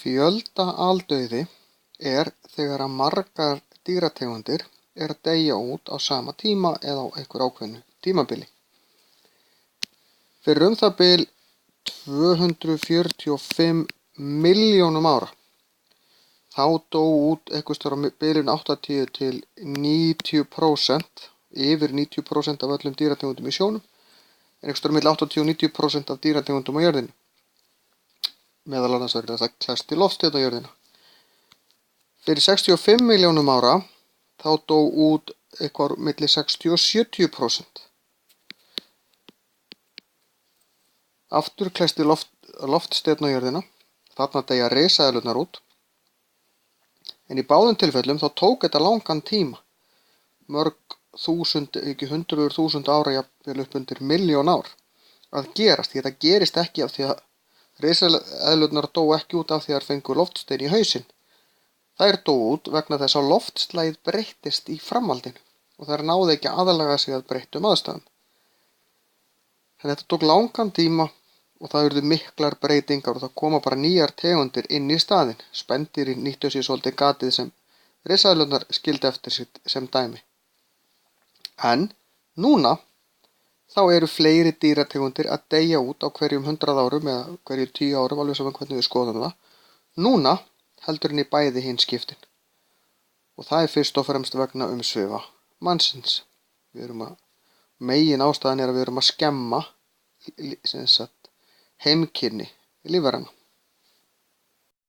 Fjöldaaldauði er þegar að margar dýrategundir að deyja út á sama tíma eða á einhverju ákveðnu tímabili. Fyrir það bil 245 milljónum ára þá dó út einhvers staðar á bilinu 80 til 90%, yfir 90% af öllum dýrategundum í sjónum, en einhvers staðar milli 80 og 90% af dýrategundum á jörðinni. Meðal annars verður þetta klærsti loftsteinn á jörðina. Fyrir 65 milljónum ára þá dó út eitthvað milli 60 og 70%. Aftur klærsti loftsteinn á jörðina, þarna deyja risaeðlurnar út. En í báðum tilfellum þá tók þetta langan tíma, mörg þúsund, ekki hundruður þúsund ára, jafnvel upp undir milljón ár, að gerast. Því þetta gerist ekki af því að risaeðlurnar dó ekki út af því að þær fengu loftstein í hausinn. Þær dó út vegna þess að loftslagið breyttist í framhaldinu og þær náðu ekki að aðlaga sig að breyttum aðstæðum. En þetta tók langan tíma og það urðu miklar breytingar og það koma bara nýjar tegundir inn í staðinn. Spendýrin nýttu sér svolítið gatið sem risaeðlurnar skildi eftir sitt sem dæmi. En núna þá eru fleiri dýrategundir að deyja út á hverjum 100 árum eða hverjum 10 árum, alveg saman hvernig við skoðum það. Núna heldur í bæði hinn skiptin. Og það er fyrst og fremst vegna umsvifa mannsins. Megin ástæðan er að við erum að skemma heimkynni lífveranna.